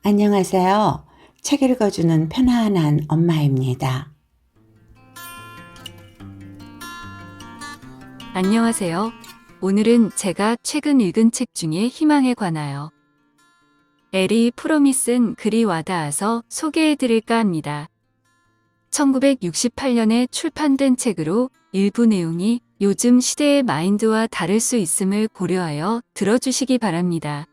안녕하세요. 책 읽어주는 편안한 엄마입니다. 안녕하세요. 오늘은 제가 최근 읽은 책 중에 희망에 관하여 에리 프로미 쓴 글이 와닿아서 소개해드릴까 합니다. 1968년에 출판된 책으로 일부 내용이 요즘 시대의 마인드와 다를 수 있음을 고려하여 들어주시기 바랍니다.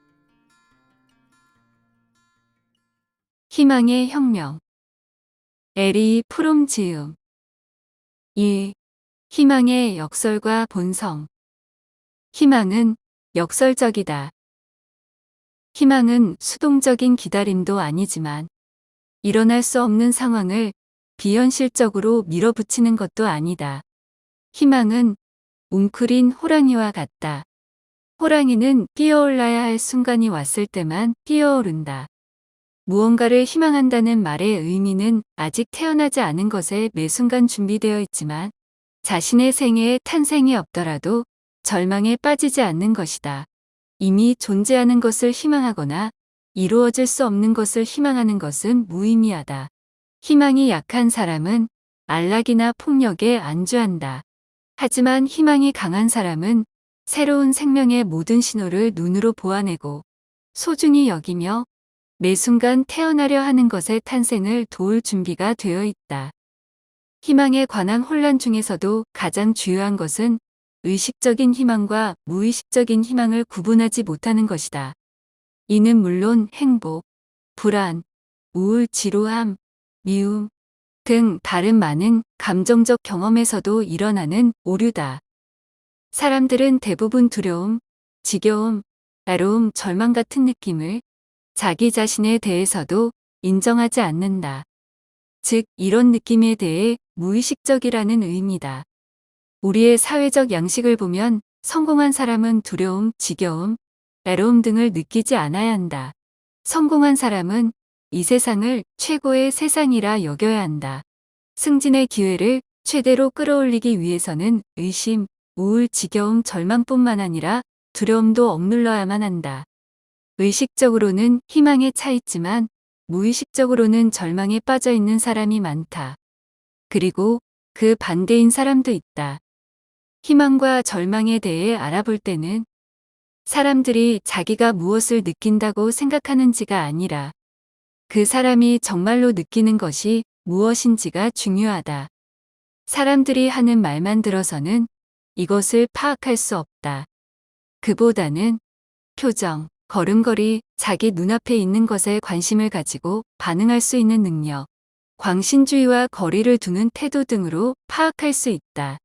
희망의 혁명. 에리 프롬 지음. 1. 희망의 역설과 본성. 희망은 역설적이다. 희망은 수동적인 기다림도 아니지만 일어날 수 없는 상황을 비현실적으로 밀어붙이는 것도 아니다. 희망은 웅크린 호랑이와 같다. 호랑이는 뛰어올라야 할 순간이 왔을 때만 뛰어오른다. 무언가를 희망한다는 말의 의미는 아직 태어나지 않은 것에 매 순간 준비되어 있지만 자신의 생애에 탄생이 없더라도 절망에 빠지지 않는 것이다. 이미 존재하는 것을 희망하거나 이루어질 수 없는 것을 희망하는 것은 무의미하다. 희망이 약한 사람은 안락이나 폭력에 안주한다. 하지만 희망이 강한 사람은 새로운 생명의 모든 신호를 눈으로 보아내고 소중히 여기며 매 순간 태어나려 하는 것의 탄생을 도울 준비가 되어 있다. 희망에 관한 혼란 중에서도 가장 주요한 것은 의식적인 희망과 무의식적인 희망을 구분하지 못하는 것이다. 이는 물론 행복, 불안, 우울, 지루함, 미움 등 다른 많은 감정적 경험에서도 일어나는 오류다. 사람들은 대부분 두려움, 지겨움, 외로움, 절망 같은 느낌을 자기 자신에 대해서도 인정하지 않는다. 즉, 이런 느낌에 대해 무의식적이라는 의미다. 우리의 사회적 양식을 보면 성공한 사람은 두려움, 지겨움, 외로움 등을 느끼지 않아야 한다. 성공한 사람은 이 세상을 최고의 세상이라 여겨야 한다. 승진의 기회를 최대로 끌어올리기 위해서는 의심, 우울, 지겨움, 절망뿐만 아니라 두려움도 억눌러야만 한다. 의식적으로는 희망에 차 있지만 무의식적으로는 절망에 빠져 있는 사람이 많다. 그리고 그 반대인 사람도 있다. 희망과 절망에 대해 알아볼 때는 사람들이 자기가 무엇을 느낀다고 생각하는지가 아니라 그 사람이 정말로 느끼는 것이 무엇인지가 중요하다. 사람들이 하는 말만 들어서는 이것을 파악할 수 없다. 그보다는 표정, 걸음걸이, 자기 눈앞에 있는 것에 관심을 가지고 반응할 수 있는 능력, 광신주의와 거리를 두는 태도 등으로 파악할 수 있다.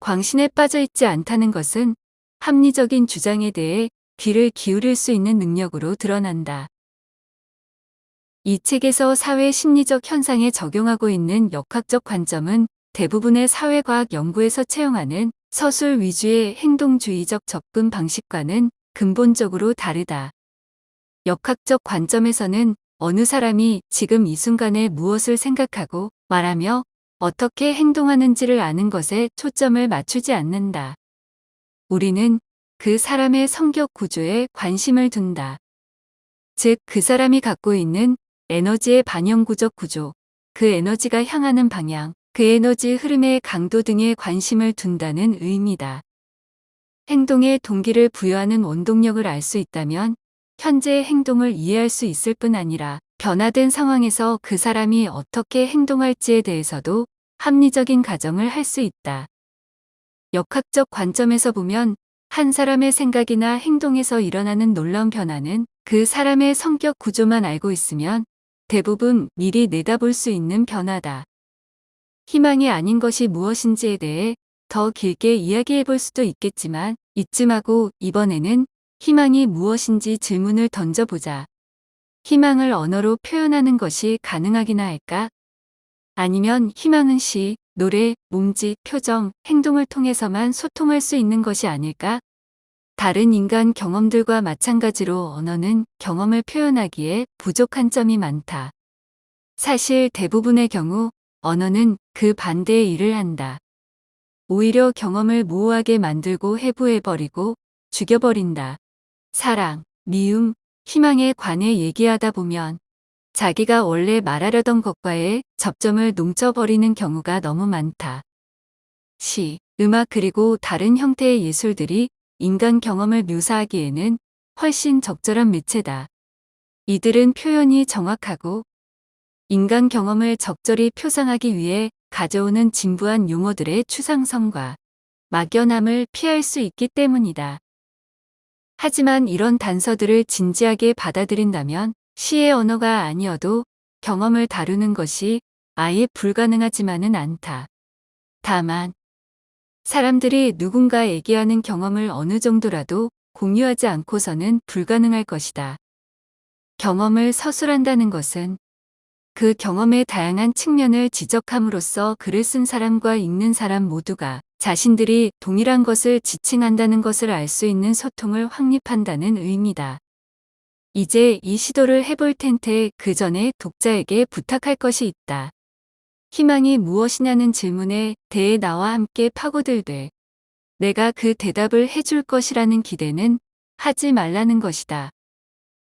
광신에 빠져 있지 않다는 것은 합리적인 주장에 대해 귀를 기울일 수 있는 능력으로 드러난다. 이 책에서 사회 심리적 현상에 적용하고 있는 역학적 관점은 대부분의 사회과학 연구에서 채용하는 서술 위주의 행동주의적 접근 방식과는 근본적으로 다르다. 역학적 관점에서는 어느 사람이 지금 이 순간에 무엇을 생각하고 말하며 어떻게 행동하는지를 아는 것에 초점을 맞추지 않는다. 우리는 그 사람의 성격 구조에 관심을 둔다. 즉, 그 사람이 갖고 있는 에너지의 반영구적 구조, 그 에너지가 향하는 방향, 그 에너지 흐름의 강도 등에 관심을 둔다는 의미다. 행동에 동기를 부여하는 원동력을 알 수 있다면 현재의 행동을 이해할 수 있을 뿐 아니라 변화된 상황에서 그 사람이 어떻게 행동할지에 대해서도 합리적인 가정을 할 수 있다. 역학적 관점에서 보면 한 사람의 생각이나 행동에서 일어나는 놀라운 변화는 그 사람의 성격 구조만 알고 있으면 대부분 미리 내다볼 수 있는 변화다. 희망이 아닌 것이 무엇인지에 대해 더 길게 이야기해 볼 수도 있겠지만 이쯤 하고 이번에는 희망이 무엇인지 질문을 던져보자. 희망을 언어로 표현하는 것이 가능하기나 할까? 아니면 희망은 시, 노래, 몸짓, 표정, 행동을 통해서만 소통할 수 있는 것이 아닐까? 다른 인간 경험들과 마찬가지로 언어는 경험을 표현하기에 부족한 점이 많다. 사실 대부분의 경우 언어는 그 반대의 일을 한다. 오히려 경험을 모호하게 만들고 해부해버리고 죽여버린다. 사랑, 미움, 희망에 관해 얘기하다 보면 자기가 원래 말하려던 것과의 접점을 농쪄버리는 경우가 너무 많다. 시, 음악 그리고 다른 형태의 예술들이 인간 경험을 묘사하기에는 훨씬 적절한 매체다. 이들은 표현이 정확하고 인간 경험을 적절히 표상하기 위해 가져오는 진부한 용어들의 추상성과 막연함을 피할 수 있기 때문이다. 하지만 이런 단서들을 진지하게 받아들인다면 시의 언어가 아니어도 경험을 다루는 것이 아예 불가능하지만은 않다. 다만 사람들이 누군가에게 하는 경험을 어느 정도라도 공유하지 않고서는 불가능할 것이다. 경험을 서술한다는 것은 그 경험의 다양한 측면을 지적함으로써 글을 쓴 사람과 읽는 사람 모두가 자신들이 동일한 것을 지칭한다는 것을 알 수 있는 소통을 확립한다는 의미다. 이제 이 시도를 해볼 텐데 그 전에 독자에게 부탁할 것이 있다. 희망이 무엇이냐는 질문에 대해 나와 함께 파고들되 내가 그 대답을 해줄 것이라는 기대는 하지 말라는 것이다.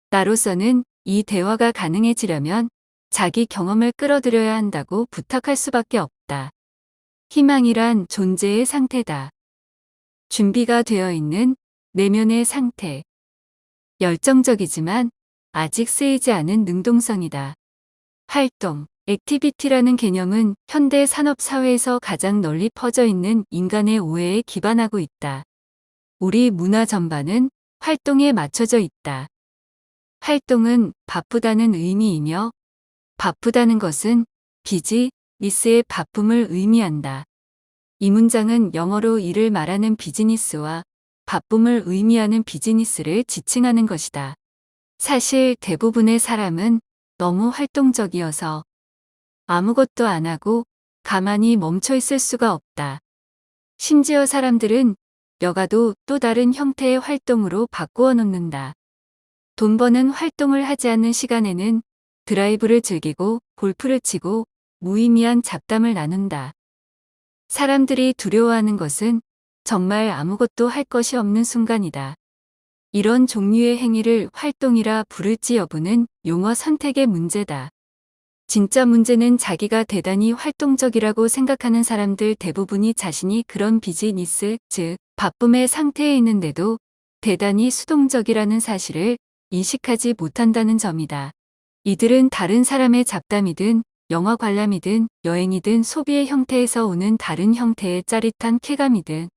나로서는 이 대화가 가능해지려면 자기 경험을 끌어들여야 한다고 부탁할 수밖에 없다. 희망이란 존재의 상태다. 준비가 되어 있는 내면의 상태. 열정적이지만 아직 쓰이지 않은 능동성이다. 활동, 액티비티라는 개념은 현대 산업 사회에서 가장 널리 퍼져 있는 인간의 오해에 기반하고 있다. 우리 문화 전반은 활동에 맞춰져 있다. 활동은 바쁘다는 의미이며 바쁘다는 것은 비즈니스의 바쁨을 의미한다. 이 문장은 영어로 일을 말하는 비즈니스와 바쁨을 의미하는 비즈니스를 지칭하는 것이다. 사실 대부분의 사람은 너무 활동적이어서 아무것도 안 하고 가만히 멈춰 있을 수가 없다. 심지어 사람들은 여가도 또 다른 형태의 활동으로 바꾸어 놓는다. 돈 버는 활동을 하지 않는 시간에는 드라이브를 즐기고 골프를 치고 무의미한 잡담을 나눈다. 사람들이 두려워하는 것은 정말 아무것도 할 것이 없는 순간이다. 이런 종류의 행위를 활동이라 부를지 여부는 용어 선택의 문제다. 진짜 문제는 자기가 대단히 활동적이라고 생각하는 사람들 대부분이 자신이 그런 비즈니스, 즉 바쁨의 상태에 있는데도 대단히 수동적이라는 사실을 인식하지 못한다는 점이다. 이들은 다른 사람의 잡담이든 영화 관람이든 여행이든 소비의 형태에서 오는 다른 형태의 짜릿한 쾌감이든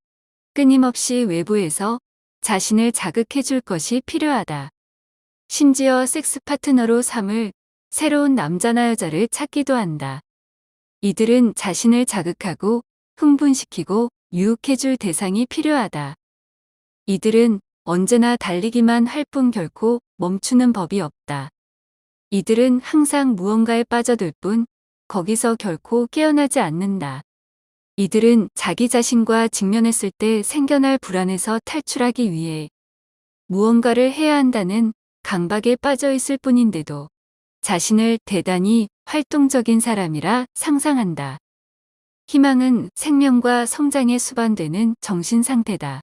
끊임없이 외부에서 자신을 자극해 줄 것이 필요하다. 심지어 섹스 파트너로 삼을 새로운 남자나 여자를 찾기도 한다. 이들은 자신을 자극하고 흥분시키고 유혹해 줄 대상이 필요하다. 이들은 언제나 달리기만 할 뿐 결코 멈추는 법이 없다. 이들은 항상 무언가에 빠져들 뿐 거기서 결코 깨어나지 않는다. 이들은 자기 자신과 직면했을 때 생겨날 불안에서 탈출하기 위해 무언가를 해야 한다는 강박에 빠져 있을 뿐인데도 자신을 대단히 활동적인 사람이라 상상한다. 희망은 생명과 성장에 수반되는 정신 상태다.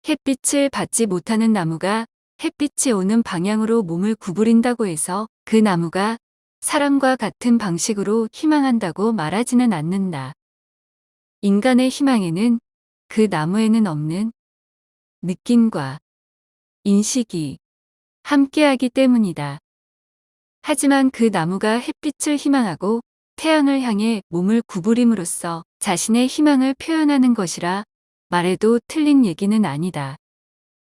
햇빛을 받지 못하는 나무가 햇빛이 오는 방향으로 몸을 구부린다고 해서 그 나무가 사람과 같은 방식으로 희망한다고 말하지는 않는다. 인간의 희망에는 그 나무에는 없는 느낌과 인식이 함께하기 때문이다. 하지만 그 나무가 햇빛을 희망하고 태양을 향해 몸을 구부림으로써 자신의 희망을 표현하는 것이라 말해도 틀린 얘기는 아니다.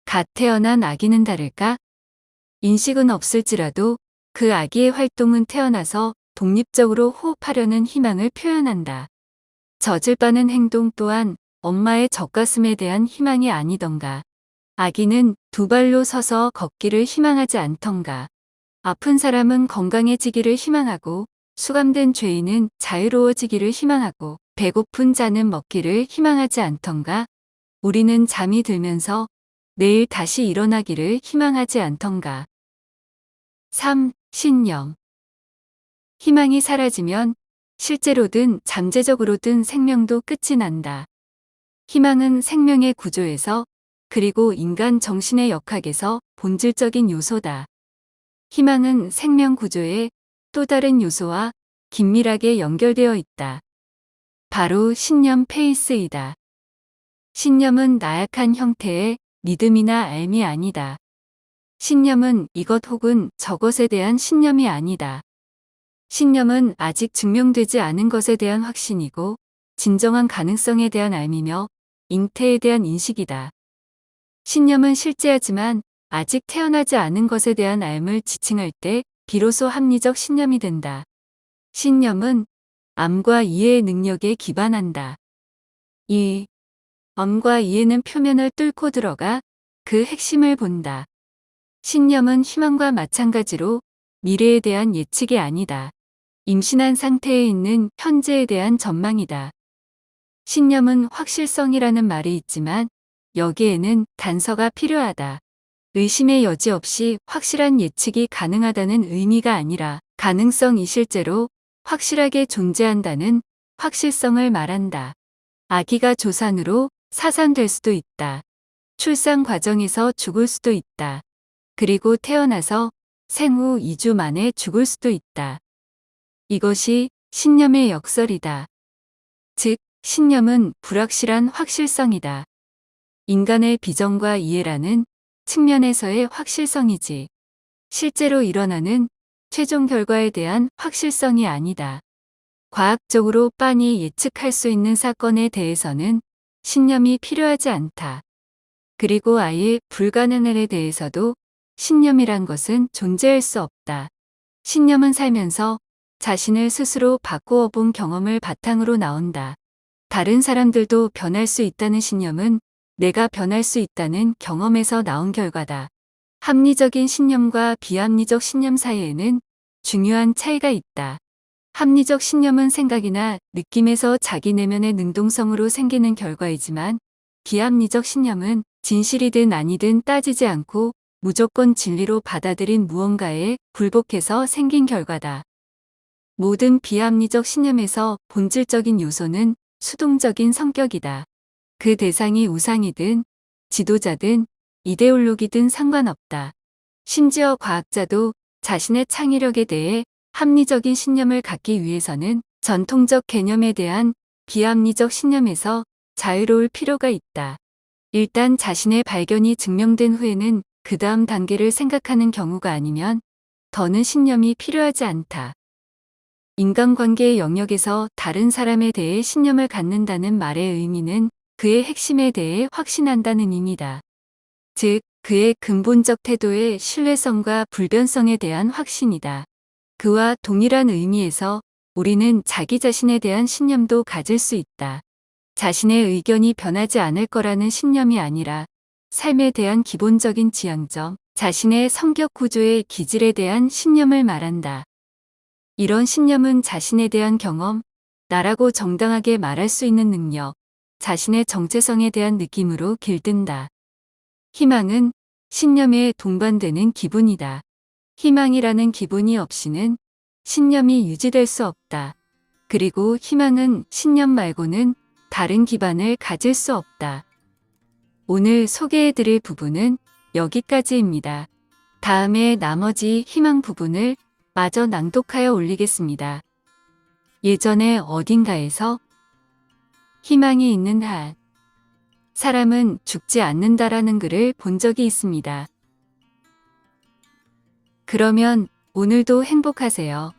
갓 태어난 아기는 다를까? 인식은 없을지라도 그 아기의 활동은 태어나서 독립적으로 호흡하려는 희망을 표현한다. 젖을 빠는 행동 또한 엄마의 젖가슴에 대한 희망이 아니던가. 아기는 두 발로 서서 걷기를 희망하지 않던가. 아픈 사람은 건강해지기를 희망하고 수감된 죄인은 자유로워지기를 희망하고 배고픈 자는 먹기를 희망하지 않던가. 우리는 잠이 들면서 내일 다시 일어나기를 희망하지 않던가. 3. 신념. 희망이 사라지면 실제로든 잠재적으로든 생명도 끝이 난다. 희망은 생명의 구조에서 그리고 인간 정신의 역학에서 본질적인 요소다. 희망은 생명 구조의 또 다른 요소와 긴밀하게 연결되어 있다. 바로 신념 페이스이다. 신념은 나약한 형태의 믿음이나 알미 아니다. 신념은 이것 혹은 저것에 대한 신념이 아니다. 신념은 아직 증명되지 않은 것에 대한 확신이고 진정한 가능성에 대한 알미며 잉태에 대한 인식이다. 신념은 실제하지만 아직 태어나지 않은 것에 대한 알을 지칭할 때 비로소 합리적 신념이 된다. 신념은 암과 이해의 능력에 기반한다. 이 암과 이해는 표면을 뚫고 들어가 그 핵심을 본다. 신념은 희망과 마찬가지로 미래에 대한 예측이 아니다. 임신한 상태에 있는 현재에 대한 전망이다. 신념은 확실성이라는 말이 있지만 여기에는 단서가 필요하다. 의심의 여지 없이 확실한 예측이 가능하다는 의미가 아니라 가능성이 실제로 확실하게 존재한다는 확실성을 말한다. 아기가 조산으로 사산될 수도 있다. 출산 과정에서 죽을 수도 있다. 그리고 태어나서 생후 2주 만에 죽을 수도 있다. 이것이 신념의 역설이다. 즉, 신념은 불확실한 확실성이다. 인간의 비전과 이해라는 측면에서의 확실성이지, 실제로 일어나는 최종 결과에 대한 확실성이 아니다. 과학적으로 빤히 예측할 수 있는 사건에 대해서는 신념이 필요하지 않다. 그리고 아예 불가능한 일에 대해서도 신념이란 것은 존재할 수 없다. 신념은 살면서 자신을 스스로 바꾸어 본 경험을 바탕으로 나온다. 다른 사람들도 변할 수 있다는 신념은 내가 변할 수 있다는 경험에서 나온 결과다. 합리적인 신념과 비합리적 신념 사이에는 중요한 차이가 있다. 합리적 신념은 생각이나 느낌에서 자기 내면의 능동성으로 생기는 결과이지만 비합리적 신념은 진실이든 아니든 따지지 않고 무조건 진리로 받아들인 무언가에 굴복해서 생긴 결과다. 모든 비합리적 신념에서 본질적인 요소는 수동적인 성격이다. 그 대상이 우상이든 지도자든 이데올로기든 상관없다. 심지어 과학자도 자신의 창의력에 대해 합리적인 신념을 갖기 위해서는 전통적 개념에 대한 비합리적 신념에서 자유로울 필요가 있다. 일단 자신의 발견이 증명된 후에는 그 다음 단계를 생각하는 경우가 아니면 더는 신념이 필요하지 않다. 인간관계의 영역에서 다른 사람에 대해 신념을 갖는다는 말의 의미는 그의 핵심에 대해 확신한다는 의미다. 즉, 그의 근본적 태도의 신뢰성과 불변성에 대한 확신이다. 그와 동일한 의미에서 우리는 자기 자신에 대한 신념도 가질 수 있다. 자신의 의견이 변하지 않을 거라는 신념이 아니라 삶에 대한 기본적인 지향점, 자신의 성격 구조의 기질에 대한 신념을 말한다. 이런 신념은 자신에 대한 경험, 나라고 정당하게 말할 수 있는 능력, 자신의 정체성에 대한 느낌으로 길든다. 희망은 신념에 동반되는 기분이다. 희망이라는 기분이 없이는 신념이 유지될 수 없다. 그리고 희망은 신념 말고는 다른 기반을 가질 수 없다. 오늘 소개해드릴 부분은 여기까지입니다. 다음에 나머지 희망 부분을 마저 낭독하여 올리겠습니다. 예전에 어딘가에서 희망이 있는 한 사람은 죽지 않는다라는 글을 본 적이 있습니다. 그러면 오늘도 행복하세요.